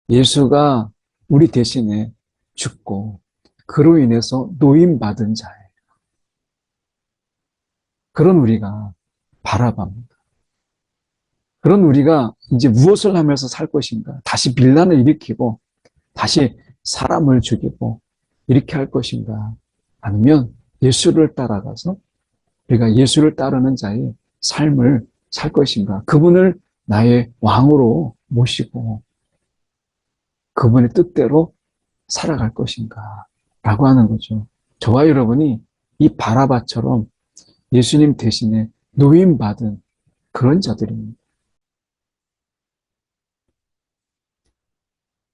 예수가 우리 대신에 죽고 그로 인해서 노임받은 자예요. 그런 우리가 바라봅니다. 그런 우리가 이제 무엇을 하면서 살 것인가? 다시 빌란을 일으키고 다시 사람을 죽이고 이렇게 할 것인가? 아니면 예수를 따라가서 우리가 예수를 따르는 자의 삶을 살 것인가? 그분을 나의 왕으로 모시고 그분의 뜻대로 살아갈 것인가? 라고 하는 거죠. 저와 여러분이 이 바라바처럼 예수님 대신에 노임받은 그런 자들입니다.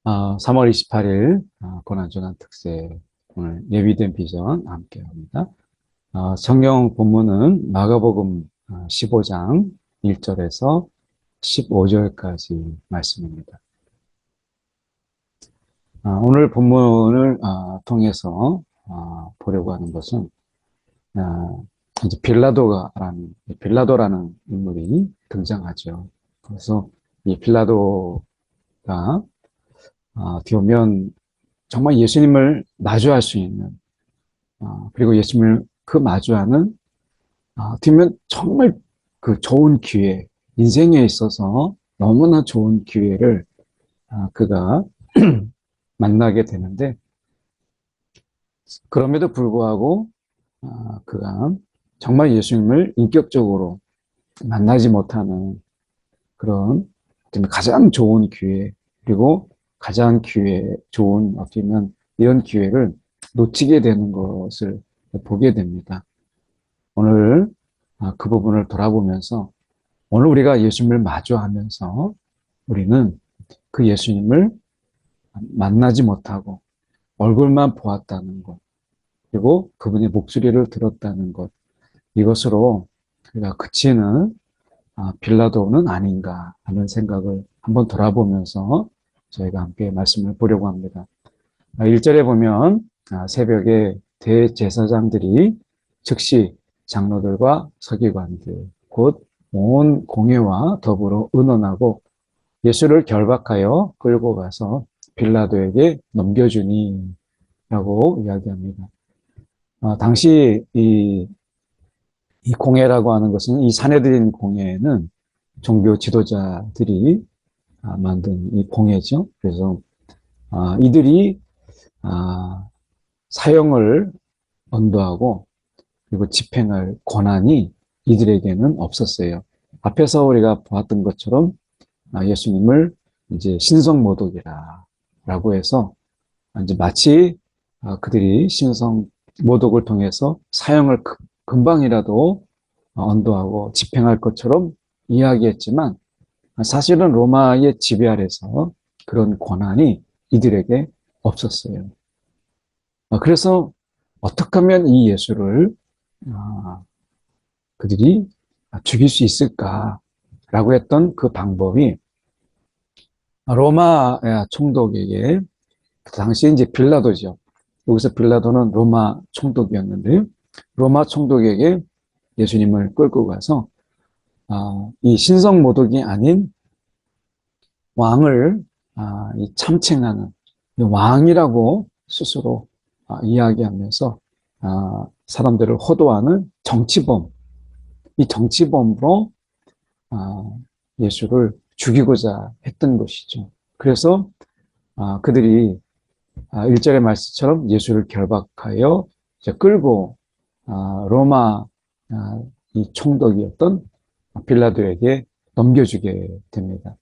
3월 28일 고난주간 특세 오늘 예비된 비전 함께 합니다. 성경 본문은 마가복음 15장 1절에서 15절까지 말씀입니다. 오늘 본문을 통해서 보려고 하는 것은 이제 빌라도라는 인물이 등장하죠. 그래서 이 빌라도가 어떻게 보면 정말 예수님을 마주할 수 있는 그리고 예수님을 그 마주하는 어떻게 보면 정말 그 좋은 기회, 인생에 있어서 너무나 좋은 기회를 그가 만나게 되는데 그럼에도 불구하고 그가 정말 예수님을 인격적으로 만나지 못하는 그런 가장 좋은 기회 그리고 가장 좋은 어떻게 보면 이런 기회를 놓치게 되는 것을 보게 됩니다. 오늘 그 부분을 돌아보면서 오늘 우리가 예수님을 마주하면서 우리는 그 예수님을 만나지 못하고 얼굴만 보았다는 것 그리고 그분의 목소리를 들었다는 것 이것으로 우리가 그치는 빌라도는 아닌가 하는 생각을 한번 돌아보면서 저희가 함께 말씀을 보려고 합니다. 1절에 보면 새벽에 대제사장들이 즉시 장로들과 서기관들 곧 온 공회와 더불어 의논하고 예수를 결박하여 끌고 가서 빌라도에게 넘겨주니 라고 이야기합니다. 당시 이 공회라고 하는 것은 이 사내들인 공회는 종교 지도자들이 만든 이 공회죠. 그래서 이들이 사형을 언도하고 그리고 집행할 권한이 이들에게는 없었어요. 앞에서 우리가 보았던 것처럼 예수님을 이제 신성모독이라고 해서 이제 마치 그들이 신성모독을 통해서 사형을 금방이라도 언도하고 집행할 것처럼 이야기했지만 사실은 로마의 지배 아래서 그런 권한이 이들에게 없었어요. 그래서 어떻게 하면 이 예수를 그들이 죽일 수 있을까라고 했던 그 방법이 로마 총독에게 그 당시에 이제 빌라도죠. 여기서 빌라도는 로마 총독이었는데요. 로마 총독에게 예수님을 끌고 가서 이 신성모독이 아닌 왕을 참칭하는 왕이라고 스스로 이야기하면서 사람들을 호도하는 정치범, 이 정치범으로 예수를 죽이고자 했던 것이죠. 그래서 그들이 1절의 말씀처럼 예수를 결박하여 끌고 로마 이 총독이었던 빌라도에게 넘겨주게 됩니다.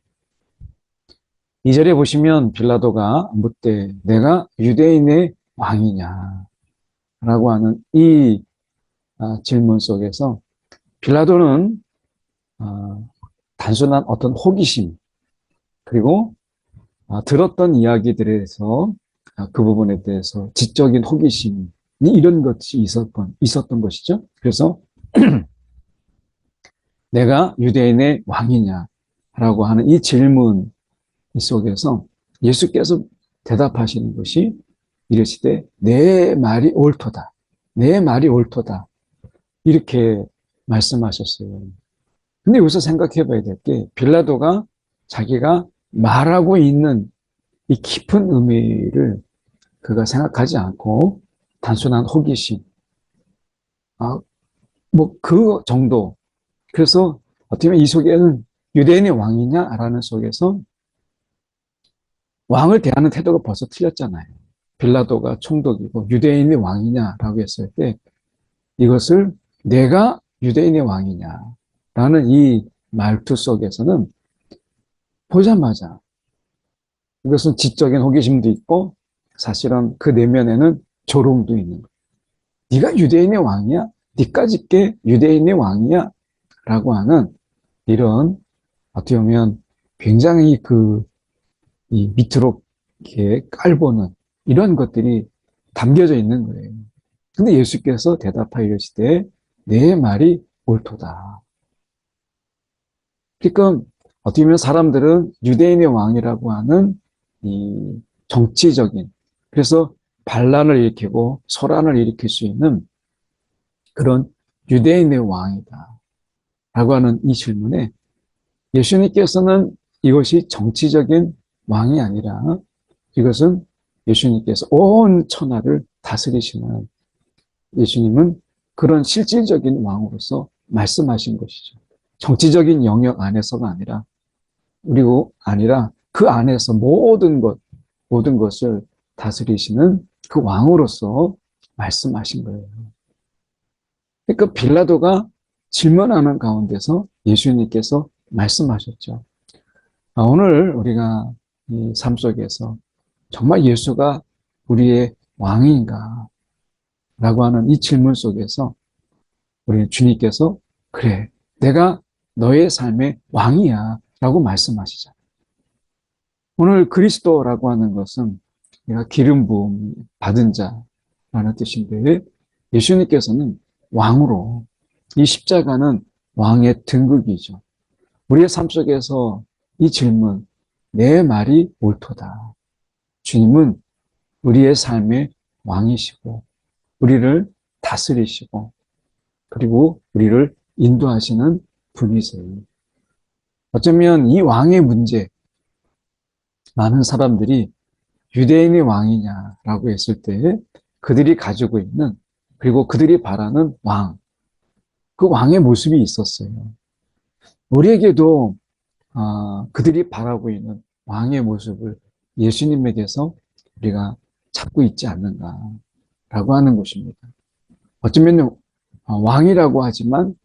2절에 보시면 빌라도가 묻되 내가 유대인의 왕이냐 라고 하는 이 질문 속에서 빌라도는 단순한 어떤 호기심 그리고 들었던 이야기들에서 그 부분에 대해서 지적인 호기심이 이런 것이 있었던 것이죠. 그래서 내가 유대인의 왕이냐라고 하는 이 질문 속에서 예수께서 대답하시는 것이 이르시되 내 말이 옳도다. 내 말이 옳도다. 이렇게 말씀하셨어요. 근데 여기서 생각해 봐야 될 게 빌라도가 자기가 말하고 있는 이 깊은 의미를 그가 생각하지 않고 단순한 호기심, 아, 뭐 그 정도. 그래서 어떻게 보면 이 속에는 유대인의 왕이냐라는 속에서 왕을 대하는 태도가 벌써 틀렸잖아요. 빌라도가 총독이고 유대인의 왕이냐라고 했을 때 이것을 내가 유대인의 왕이냐라는 이 말투 속에서는 보자마자 이것은 지적인 호기심도 있고 사실은 그 내면에는 조롱도 있는 거예요. 네가 유대인의 왕이야? 네까짓 게 유대인의 왕이야? 라고 하는 이런 어떻게 보면 굉장히 이 밑으로 이렇게 깔보는 이런 것들이 담겨져 있는 거예요. 근데 예수께서 대답하여 이르시되 내 말이 옳도다. 그러니까 어떻게 보면 사람들은 유대인의 왕이라고 하는 이 정치적인 그래서 반란을 일으키고 소란을 일으킬 수 있는 그런 유대인의 왕이다. 라고 하는 이 질문에 예수님께서는 이것이 정치적인 왕이 아니라 이것은 예수님께서 온 천하를 다스리시는 예수님은 그런 실질적인 왕으로서 말씀하신 것이죠. 정치적인 영역 안에서가 아니라 그리고 아니라 그 안에서 모든 것을 다스리시는 그 왕으로서 말씀하신 거예요. 그러니까 빌라도가 질문하는 가운데서 예수님께서 말씀하셨죠. 오늘 우리가 이 삶 속에서 정말 예수가 우리의 왕인가? 라고 하는 이 질문 속에서 우리 주님께서 그래, 내가 너의 삶의 왕이야 라고 말씀하시잖아요. 오늘 그리스도라고 하는 것은 내가 기름 부음 받은 자라는 뜻인데 예수님께서는 왕으로 이 십자가는 왕의 등극이죠. 우리의 삶 속에서 이 질문, 내 말이 옳도다. 주님은 우리의 삶의 왕이시고 우리를 다스리시고 그리고 우리를 인도하시는 분이세요. 어쩌면 이 왕의 문제, 많은 사람들이 유대인의 왕이냐라고 했을 때 그들이 가지고 있는 그리고 그들이 바라는 왕, 그 왕의 모습이 있었어요. 우리에게도 그들이 바라고 있는 왕의 모습을 예수님에게서 우리가 찾고 있지 않는가라고 하는 것입니다. 어쩌면 왕이라고 하지만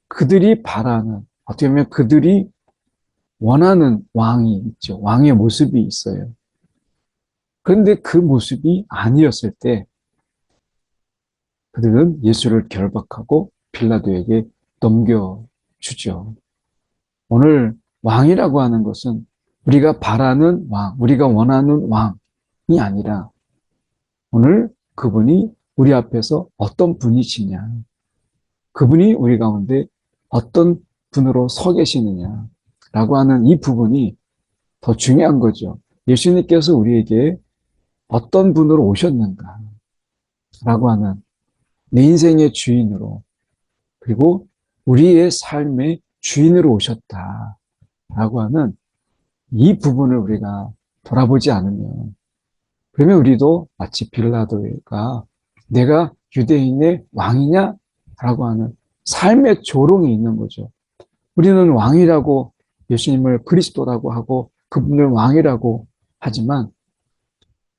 그들이 바라는 어떻게 보면 그들이 원하는 왕이 있죠. 왕의 모습이 있어요. 그런데 그 모습이 아니었을 때 그들은 예수를 결박하고 빌라도에게 넘겨주죠. 오늘 왕이라고 하는 것은 우리가 바라는 왕, 우리가 원하는 왕이 아니라 오늘 그분이 우리 앞에서 어떤 분이시냐, 그분이 우리 가운데 어떤 분으로 서 계시느냐라고 하는 이 부분이 더 중요한 거죠. 예수님께서 우리에게 어떤 분으로 오셨는가라고 하는 내 인생의 주인으로 그리고 우리의 삶의 주인으로 오셨다라고 하는 이 부분을 우리가 돌아보지 않으면 그러면 우리도 마치 빌라도가 내가 유대인의 왕이냐라고 하는 삶의 조롱이 있는 거죠. 우리는 왕이라고 예수님을 그리스도라고 하고 그분을 왕이라고 하지만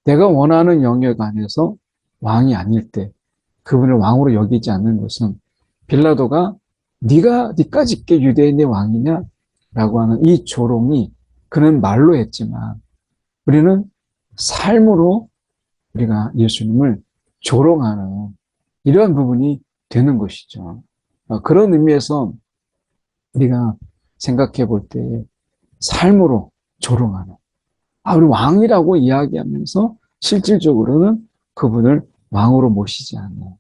내가 원하는 영역 안에서 왕이 아닐 때 그분을 왕으로 여기지 않는 것은 빌라도가 네가 니까짓게 유대인의 왕이냐? 라고 하는 이 조롱이 그는 말로 했지만 우리는 삶으로 우리가 예수님을 조롱하는 이러한 부분이 되는 것이죠. 그런 의미에서 우리가 생각해 볼 때 삶으로 조롱하는 우리 왕이라고 이야기하면서 실질적으로는 그분을 왕으로 모시지 않는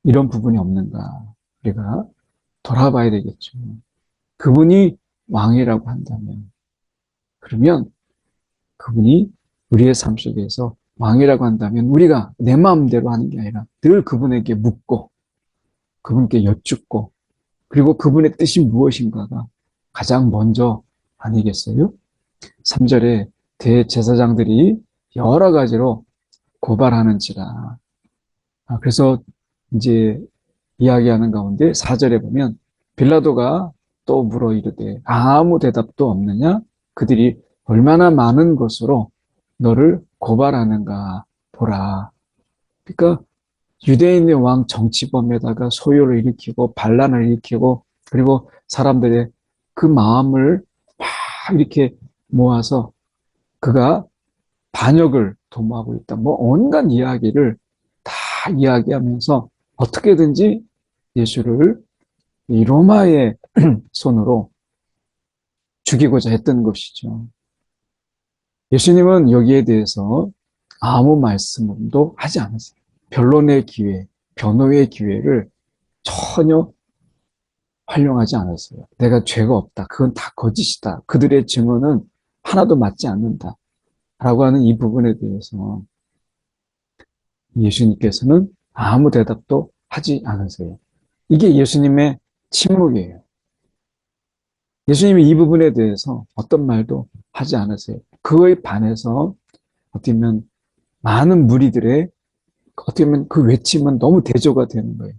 이런 부분이 없는가 우리가 돌아봐야 되겠죠. 그분이 왕이라고 한다면 그러면 그분이 우리의 삶 속에서 왕이라고 한다면 우리가 내 마음대로 하는 게 아니라 늘 그분에게 묻고 그분께 여쭙고 그리고 그분의 뜻이 무엇인가가 가장 먼저 아니겠어요? 3절에 대제사장들이 여러 가지로 고발하는지라. 그래서 이제 이야기하는 가운데 4절에 보면 빌라도가 또 물어 이르되 아무 대답도 없느냐? 그들이 얼마나 많은 것으로 너를 고발하는가 보라. 그러니까 유대인의 왕 정치범에다가 소요를 일으키고 반란을 일으키고 그리고 사람들의 그 마음을 막 이렇게 모아서 그가 반역을 도모하고 있다. 뭐 온갖 이야기를 다 이야기하면서 어떻게든지 예수를 이 로마의 손으로 죽이고자 했던 것이죠. 예수님은 여기에 대해서 아무 말씀도 하지 않았어요. 변론의 기회, 변호의 기회를 전혀 활용하지 않았어요. 내가 죄가 없다. 그건 다 거짓이다. 그들의 증언은 하나도 맞지 않는다. 라고 하는 이 부분에 대해서 예수님께서는 아무 대답도 하지 않으세요. 이게 예수님의 침묵이에요. 예수님이 이 부분에 대해서 어떤 말도 하지 않으세요. 그거에 반해서 어떻게 보면 많은 무리들의 어떻게 보면 그 외침은 너무 대조가 되는 거예요.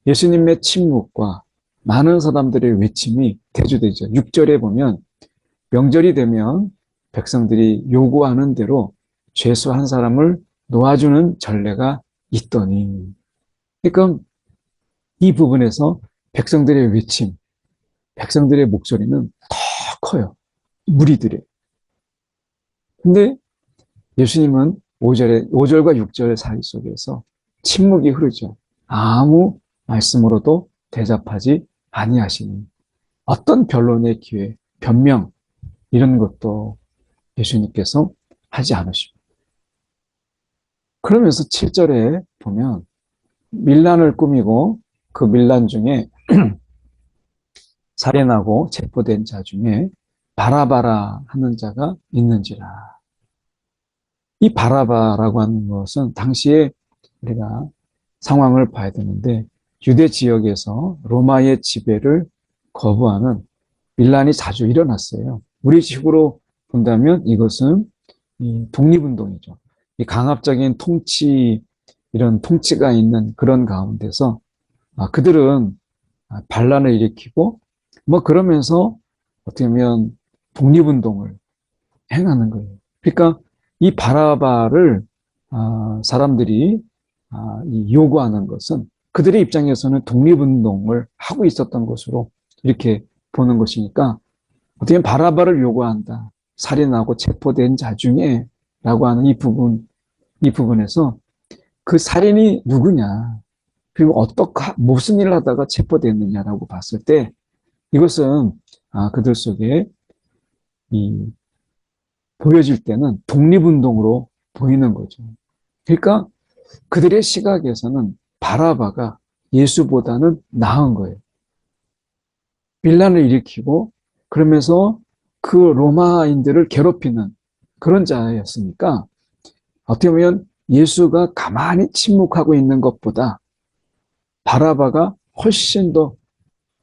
예수님의 침묵과 많은 사람들의 외침이 대조되죠. 6절에 보면 명절이 되면 백성들이 요구하는 대로 죄수 한 사람을 놓아주는 전례가 있더니 그러니까 이 부분에서 백성들의 외침, 백성들의 목소리는 더 커요. 무리들의. 근데 예수님은 5절과 6절 사이 속에서 침묵이 흐르죠. 아무 말씀으로도 대답하지 아니하시니 어떤 변론의 기회, 변명 이런 것도 예수님께서 하지 않으십니다. 그러면서 7절에 보면 밀란을 꾸미고 그 밀란 중에 살인하고 체포된 자 중에 바라바라 하는 자가 있는지라. 이 바라바라고 하는 것은 당시에 우리가 상황을 봐야 되는데 유대 지역에서 로마의 지배를 거부하는 밀란이 자주 일어났어요. 우리식으로 본다면 이것은 독립운동이죠. 이 강압적인 통치, 이런 통치가 있는 그런 가운데서 그들은 반란을 일으키고 뭐 그러면서 어떻게 보면 독립운동을 행하는 거예요. 그러니까 이 바라바를 사람들이 요구하는 것은 그들의 입장에서는 독립운동을 하고 있었던 것으로 이렇게 보는 것이니까 어떻게 보면 바라바를 요구한다. 살인하고 체포된 자 중에 라고 하는 이 부분에서 그 살인이 누구냐, 그리고 무슨 일을 하다가 체포됐느냐라고 봤을 때 이것은 그들 속에 보여질 때는 독립운동으로 보이는 거죠. 그러니까 그들의 시각에서는 바라바가 예수보다는 나은 거예요. 밀란을 일으키고 그러면서 그 로마인들을 괴롭히는 그런 자였으니까 어떻게 보면 예수가 가만히 침묵하고 있는 것보다 바라바가 훨씬 더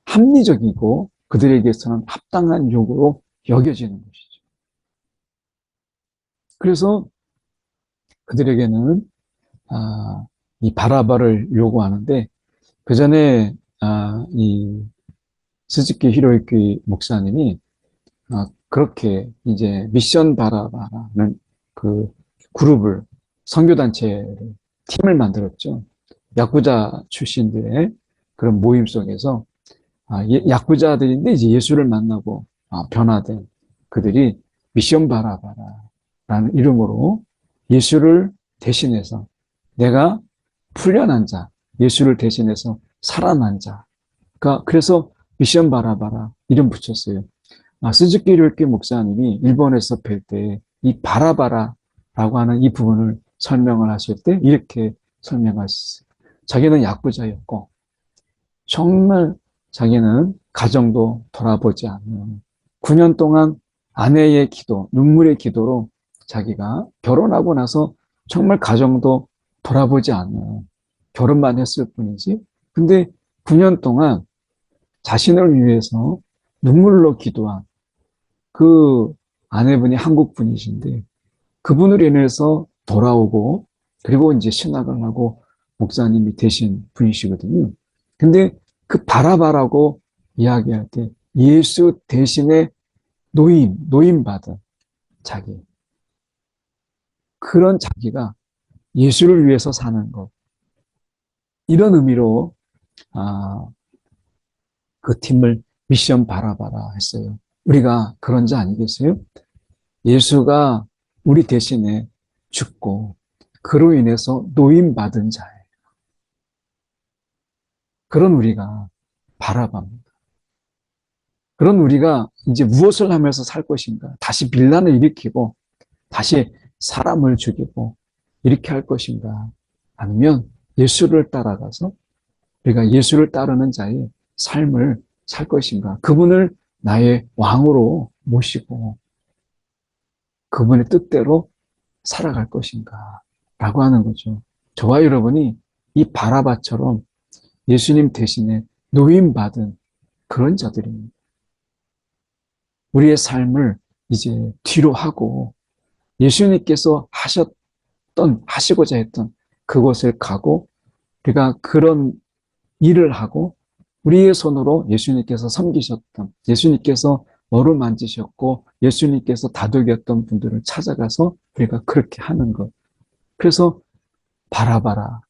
합리적이고 그들에게서는 합당한 요구로 여겨지는 것이죠. 그래서 그들에게는 이 바라바를 요구하는데 그 전에 이 스즈키 히로유키 목사님이 그렇게 이제 미션 바라바라는 그 그룹을 선교단체를 팀을 만들었죠. 야쿠자 출신들의 그런 모임 속에서 야쿠자들인데 이제 예수를 만나고 변화된 그들이 미션 바라바라라는 이름으로 예수를 대신해서 내가 풀려난 자, 예수를 대신해서 살아난 자. 그래서 미션 바라바라 이름 붙였어요. 스즈키 류키 목사님이 일본에서 뵐 때 이 바라바라라고 하는 이 부분을 설명을 하실 때 이렇게 설명하셨어요. 자기는 야쿠자였고 정말 자기는 가정도 돌아보지 않는 9년 동안 아내의 기도, 눈물의 기도로 자기가 결혼하고 나서 정말 가정도 돌아보지 않는 결혼만 했을 뿐이지. 근데 9년 동안 자신을 위해서 눈물로 기도한 그 아내분이 한국 분이신데 그분으로 인해서 돌아오고 그리고 이제 신학을 하고 목사님이 되신 분이시거든요. 근데 그 바라바라고 이야기할 때 예수 대신에 노임받은 자기. 그런 자기가 예수를 위해서 사는 것. 이런 의미로 아, 그 팀을 미션 바라바라 했어요. 우리가 그런 자 아니겠어요? 예수가 우리 대신에 죽고 그로 인해서 노임받은 자예요. 그런 우리가 바라바입니다. 그런 우리가 이제 무엇을 하면서 살 것인가? 다시 빌란을 일으키고 다시 사람을 죽이고 이렇게 할 것인가? 아니면 예수를 따라가서 우리가 예수를 따르는 자의 삶을 살 것인가? 그분을 나의 왕으로 모시고 그분의 뜻대로 살아갈 것인가? 라고 하는 거죠. 저와 여러분이 이 바라바처럼 예수님 대신에 노임받은 그런 자들입니다. 우리의 삶을 이제 뒤로 하고 예수님께서 하시고자 했던 그곳을 가고 우리가 그런 일을 하고 우리의 손으로 예수님께서 섬기셨던 예수님께서 어루만지셨고 예수님께서 다독였던 분들을 찾아가서 우리가 그렇게 하는 것. 그래서 바라바라.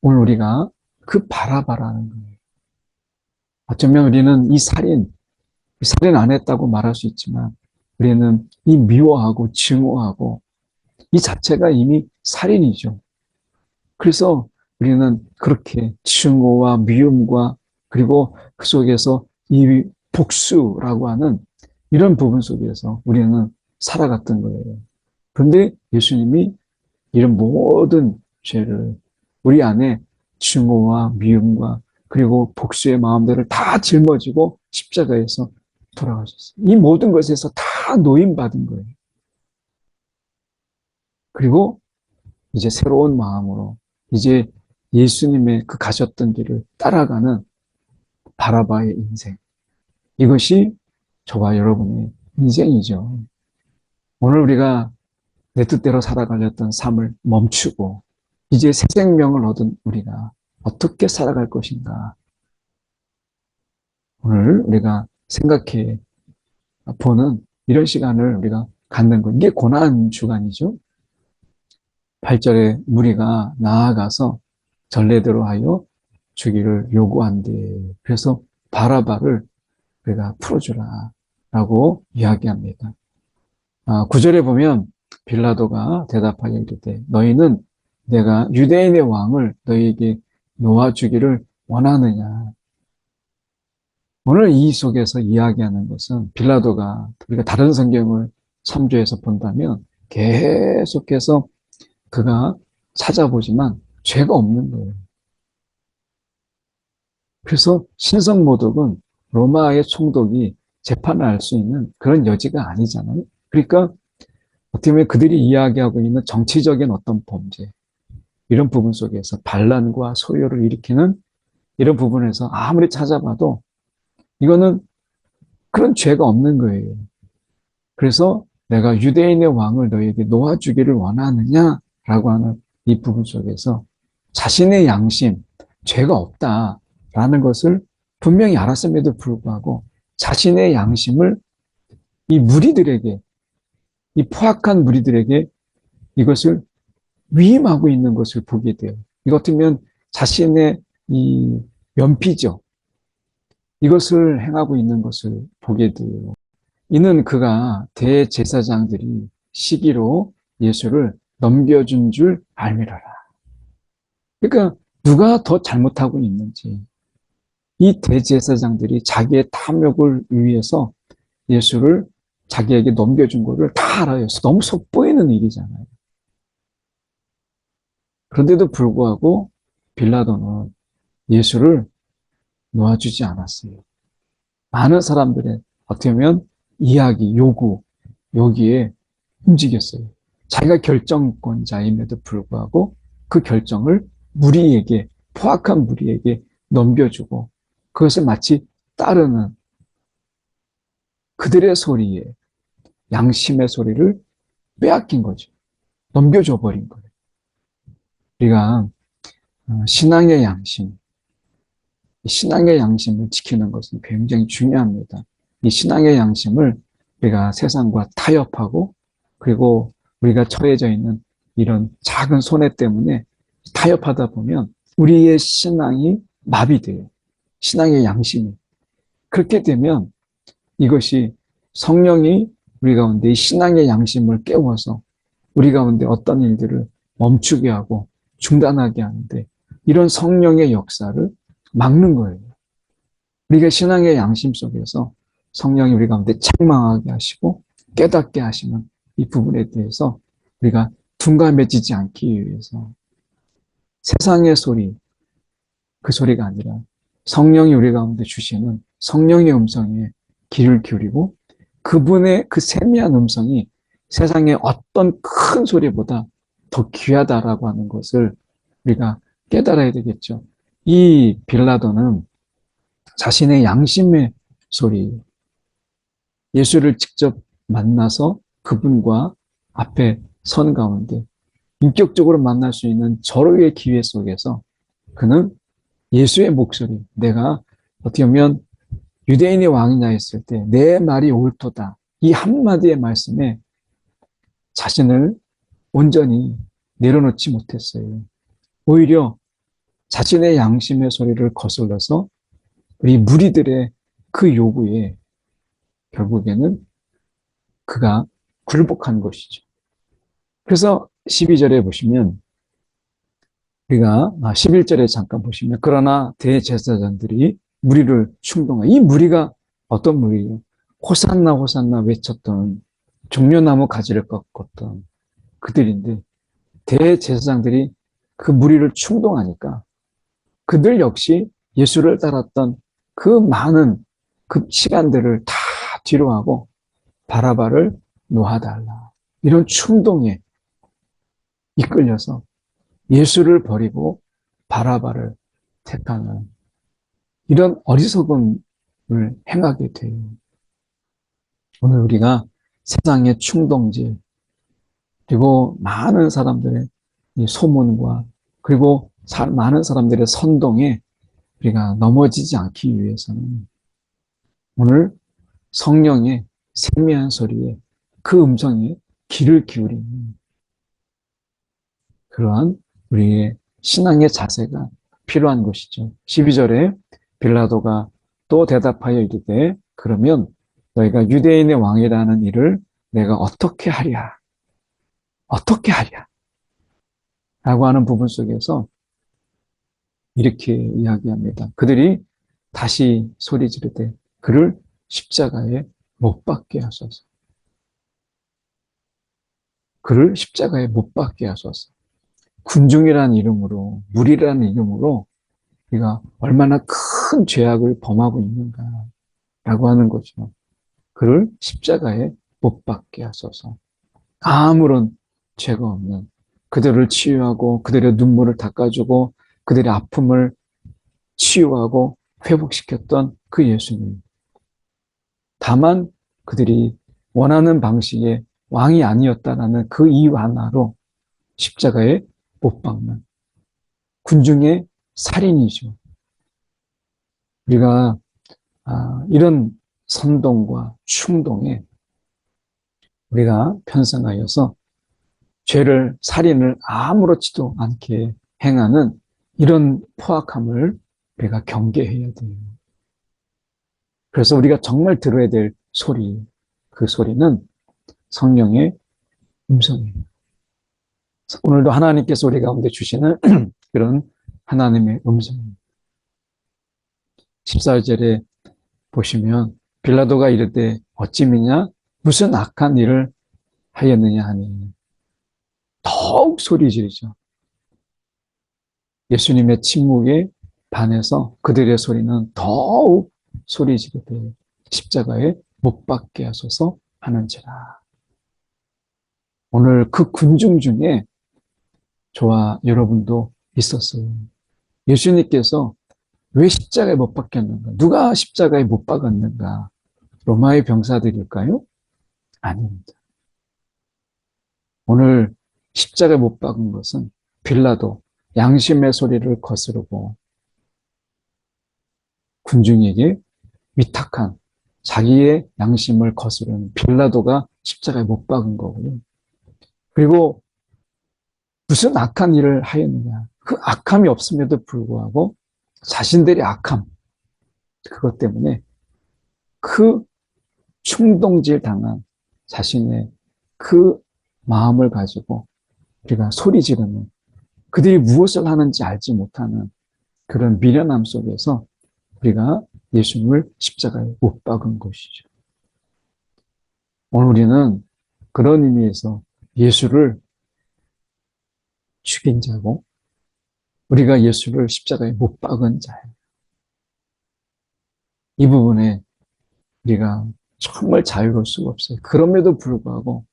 오늘 우리가 그 바라바라는 거예요. 어쩌면 우리는 이 살인 안 했다고 말할 수 있지만 우리는 이 미워하고 증오하고 이 자체가 이미 살인이죠. 그래서 우리는 그렇게 증오와 미움과 그리고 그 속에서 이 복수라고 하는 이런 부분 속에서 우리는 살아갔던 거예요. 그런데 예수님이 이런 모든 죄를 우리 안에 증오와 미움과 그리고 복수의 마음들을 다 짊어지고 십자가에서 돌아가셨어요. 이 모든 것에서 다 노임받은 거예요. 그리고 이제 새로운 마음으로 이제 예수님의 그 가셨던 길을 따라가는 바라바의 인생. 이것이 저와 여러분의 인생이죠. 오늘 우리가 내 뜻대로 살아가려던 삶을 멈추고 이제 새 생명을 얻은 우리가 어떻게 살아갈 것인가. 오늘 우리가 생각해 보는 이런 시간을 우리가 갖는 것. 이게 고난 주간이죠. 8절에 무리가 나아가서 전례대로 하여 주기를 요구한대. 그래서 바라바를 우리가 풀어주라 라고 이야기합니다. 9절에 보면 빌라도가 대답하여 이르되 너희는 내가 유대인의 왕을 너희에게 놓아주기를 원하느냐. 오늘 이 속에서 이야기하는 것은 빌라도가 우리가 다른 성경을 참조해서 본다면 계속해서 그가 찾아보지만 죄가 없는 거예요. 그래서 신성모독은 로마의 총독이 재판을 할 수 있는 그런 여지가 아니잖아요. 그러니까 어떻게 보면 그들이 이야기하고 있는 정치적인 어떤 범죄 이런 부분 속에서 반란과 소요를 일으키는 이런 부분에서 아무리 찾아봐도 이거는 그런 죄가 없는 거예요. 그래서 내가 유대인의 왕을 너에게 놓아주기를 원하느냐라고 하는 이 부분 속에서 자신의 양심, 죄가 없다라는 것을 분명히 알았음에도 불구하고 자신의 양심을 이 무리들에게, 이 포악한 무리들에게 이것을 위임하고 있는 것을 보게 돼요. 이것 같으면 자신의 이 면피죠. 이것을 행하고 있는 것을 보게 돼요. 이는 그가 대제사장들이 시기로 예수를 넘겨준 줄 알미라라. 그러니까 누가 더 잘못하고 있는지 이 대제사장들이 자기의 탐욕을 위해서 예수를 자기에게 넘겨준 것을 다 알아요. 너무 속보이는 일이잖아요. 그런데도 불구하고 빌라도는 예수를 놓아주지 않았어요. 많은 사람들의 어떻게 보면 이야기, 여기에 움직였어요. 자기가 결정권자임에도 불구하고 그 결정을 무리에게, 포악한 무리에게 넘겨주고 그것을 마치 따르는 그들의 소리에 양심의 소리를 빼앗긴 거죠. 넘겨줘 버린 거예요. 우리가 신앙의 양심, 신앙의 양심을 지키는 것은 굉장히 중요합니다. 이 신앙의 양심을 우리가 세상과 타협하고 그리고 우리가 처해져 있는 이런 작은 손해 때문에 타협하다 보면 우리의 신앙이 마비돼요. 신앙의 양심이. 그렇게 되면 이것이 성령이 우리 가운데 신앙의 양심을 깨워서 우리 가운데 어떤 일들을 멈추게 하고 중단하게 하는데 이런 성령의 역사를 막는 거예요. 우리가 신앙의 양심 속에서 성령이 우리 가운데 책망하게 하시고 깨닫게 하시는 이 부분에 대해서 우리가 둔감해지지 않기 위해서 세상의 소리, 그 소리가 아니라 성령이 우리 가운데 주시는 성령의 음성에 귀를 기울이고 그분의 그 세미한 음성이 세상의 어떤 큰 소리보다 더 귀하다라고 하는 것을 우리가 깨달아야 되겠죠. 이 빌라도는 자신의 양심의 소리, 예수를 직접 만나서 그분과 앞에 선 가운데 인격적으로 만날 수 있는 절호의 기회 속에서 그는 예수의 목소리, 내가 어떻게 보면 유대인의 왕이냐 했을 때 내 말이 옳도다. 이 한마디의 말씀에 자신을 온전히 내려놓지 못했어요. 오히려 자신의 양심의 소리를 거슬러서 우리 무리들의 그 요구에 결국에는 그가 굴복한 것이죠. 그래서 12절에 보시면 우리가 11절에 잠깐 보시면 그러나 대제사장들이 무리를 충동하여 이 무리가 어떤 무리예요? 호산나 호산나 외쳤던 종려나무 가지를 꺾었던 그들인데 대제사장들이 그 무리를 충동하니까 그들 역시 예수를 따랐던 그 많은 그 시간들을 다 뒤로 하고 바라바를 놓아달라. 이런 충동에 이끌려서 예수를 버리고 바라바를 택하는 이런 어리석음을 행하게 돼요. 오늘 우리가 세상의 충동질 그리고 많은 사람들의 소문과 그리고 많은 사람들의 선동에 우리가 넘어지지 않기 위해서는 오늘 성령의 세미한 소리에 그 음성에 귀를 기울이는 그러한 우리의 신앙의 자세가 필요한 것이죠. 12절에 빌라도가 또 대답하여 이르되 그러면 너희가 유대인의 왕이라는 일을 내가 어떻게 하랴? 어떻게 하랴? 라고 하는 부분 속에서 이렇게 이야기합니다. 그들이 다시 소리 지르되 그를 십자가에 못 박게 하소서. 그를 십자가에 못 박게 하소서. 군중이라는 이름으로, 무리라는 이름으로 우리가 얼마나 큰 죄악을 범하고 있는가라고 하는 거죠. 그를 십자가에 못 박게 하소서. 아무런 죄가 없는 그들을 치유하고 그들의 눈물을 닦아주고 그들의 아픔을 치유하고 회복시켰던 그 예수님. 다만 그들이 원하는 방식의 왕이 아니었다라는 그 이유 하나로 십자가에 못 박는 군중의 살인이죠. 우리가 이런 선동과 충동에 우리가 편성하여서 죄를 살인을 아무렇지도 않게 행하는 이런 포악함을 우리가 경계해야 돼요. 그래서 우리가 정말 들어야 될 소리, 그 소리는 성령의 음성이에요. 오늘도 하나님께서 우리 가운데 주시는 그런 하나님의 음성입니다. 14절에 보시면 빌라도가 이르되 어찌 미냐 무슨 악한 일을 하였느냐 하니 더욱 소리 지르죠. 예수님의 침묵에 반해서 그들의 소리는 더욱 소리 지르되 십자가에 못 박게 하소서 하는지라. 오늘 그 군중 중에 저와 여러분도 있었어요. 예수님께서 왜 십자가에 못 박혔는가? 누가 십자가에 못 박았는가? 로마의 병사들일까요? 아닙니다. 오늘 십자가에 못 박은 것은 빌라도 양심의 소리를 거스르고 군중에게 위탁한 자기의 양심을 거스르는 빌라도가 십자가에 못 박은 거고요. 그리고 무슨 악한 일을 하였느냐. 그 악함이 없음에도 불구하고 자신들의 악함, 그것 때문에 그 충동질 당한 자신의 그 마음을 가지고 우리가 소리 지르는, 그들이 무엇을 하는지 알지 못하는 그런 미련함 속에서 우리가 예수님을 십자가에 못 박은 것이죠. 오늘 우리는 그런 의미에서 예수를 죽인 자고 우리가 예수를 십자가에 못 박은 자예요. 이 부분에 우리가 정말 자유로울 수가 없어요. 그럼에도 불구하고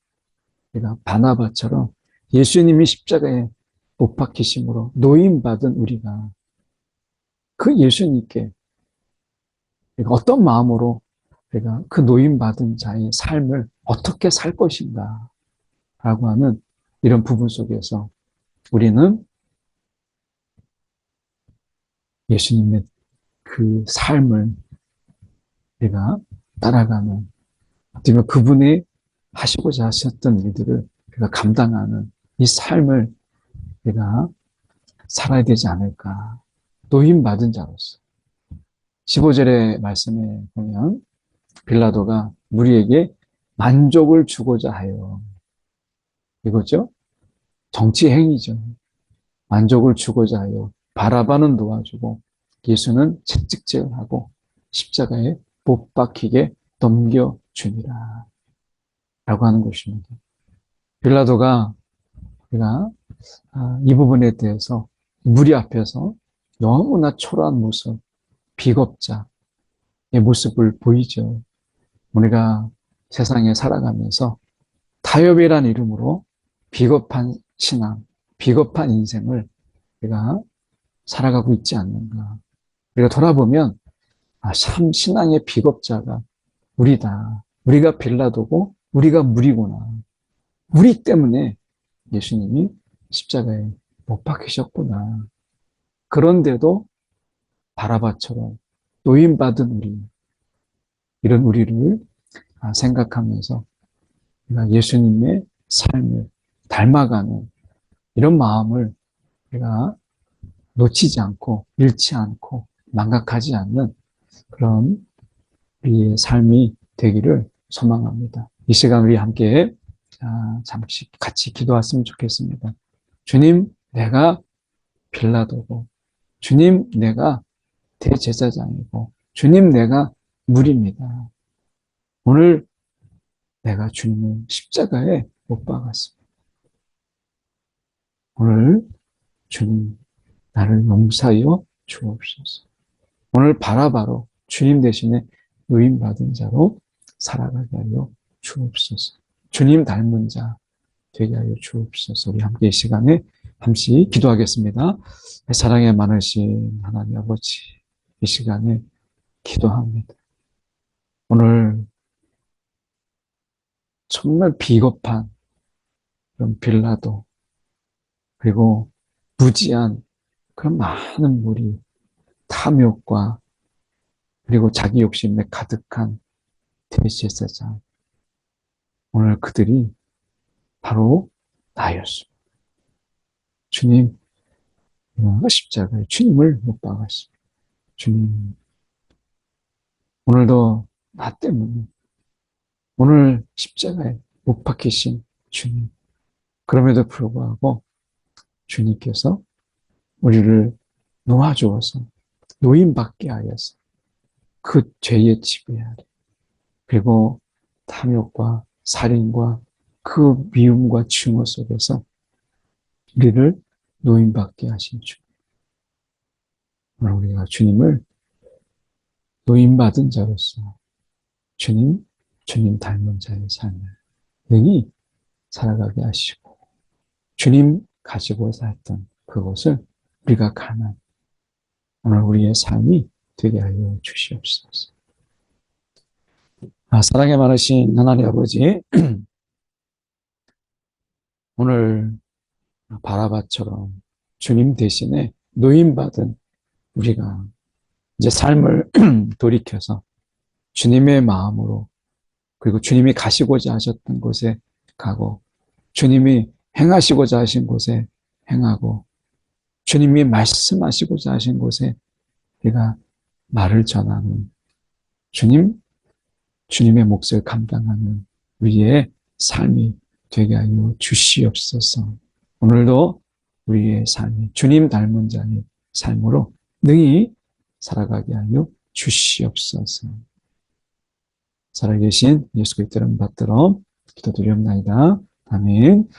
우리가 바나바처럼 예수님이 십자가에 못 박히심으로 노임받은 우리가 그 예수님께 어떤 마음으로 우리가 그 노임받은 자의 삶을 어떻게 살 것인가 라고 하는 이런 부분 속에서 우리는 예수님의 그 삶을 우리가 따라가는, 어떻게 보면 그분이 하시고자 하셨던 일들을 우리가 감당하는 이 삶을 우리가 살아야 되지 않을까. 노임받은 자로서. 15절의 말씀에 보면 빌라도가 무리에게 만족을 주고자 하여, 이거죠? 정치 행위죠. 만족을 주고자 하여 바라바는 놓아주고 예수는 채찍질하고 십자가에 못 박히게 넘겨주니라 라고 하는 것입니다. 빌라도가 우리가 이 부분에 대해서 무리 앞에서 너무나 초라한 모습, 비겁자의 모습을 보이죠. 우리가 세상에 살아가면서 타협이란 이름으로 비겁한 신앙, 비겁한 인생을 우리가 살아가고 있지 않는가. 우리가 돌아보면 참 신앙의 비겁자가 우리다. 우리가 빌라도고 우리가 무리구나. 우리 때문에 예수님이 십자가에 못 박히셨구나. 그런데도 바라바처럼 노임받은 우리, 이런 우리를 생각하면서 우리가 예수님의 삶을 닮아가는 이런 마음을 우리가 놓치지 않고 잃지 않고 망각하지 않는 그런 우리의 삶이 되기를 소망합니다. 이 시간 우리 함께 잠시 같이 기도했으면 좋겠습니다. 주님, 내가 빌라도고, 주님, 내가 대제사장이고, 주님, 내가 무리입니다. 오늘 내가 주님을 십자가에 못 박았습니다. 오늘 주님, 나를 용서하여 주옵소서. 오늘 바라바로 주님 대신에 노임받은 자로 살아가게 하여 주옵소서. 주님 닮은 자 되게 하여 주옵소서. 우리 함께 이 시간에 잠시 기도하겠습니다. 사랑에 많으신 하나님 아버지, 이 시간에 기도합니다. 오늘 정말 비겁한 그런 빌라도, 그리고 무지한 그런 많은 무리, 탐욕과 그리고 자기 욕심에 가득한 대제사장, 오늘 그들이 바로 나였습니다. 주님, 십자가에 주님을 못 박았습니다. 주님, 오늘도 나 때문에 오늘 십자가에 못 박히신 주님, 그럼에도 불구하고 주님께서 우리를 놓아주어서 노임받게 하여서 그 죄의 지배하리, 그리고 탐욕과 살인과 그 미움과 증오 속에서 우리를 노임받게 하신 주. 오늘 우리가 주님을 노임받은 자로서 주님 닮은 자의 삶을 능히 살아가게 하시고, 주님 가지고자 했던 그것을 우리가 가는 오늘 우리의 삶이 되게 하여 주시옵소서. 사랑에 많으신 하나님 아버지, 오늘 바라바처럼 주님 대신에 노임받은 우리가 이제 삶을 돌이켜서 주님의 마음으로, 그리고 주님이 가시고자 하셨던 곳에 가고, 주님이 행하시고자 하신 곳에 행하고, 주님이 말씀하시고자 하신 곳에 우리가 말을 전하는 주님의 몫을 감당하는 우리의 삶이 되게 하여 주시옵소서. 오늘도 우리의 삶이 주님 닮은 자의 삶으로 능히 살아가게 하여 주시옵소서. 살아계신 예수 그리스도 이름 받들어 기도드리옵나이다. 아멘.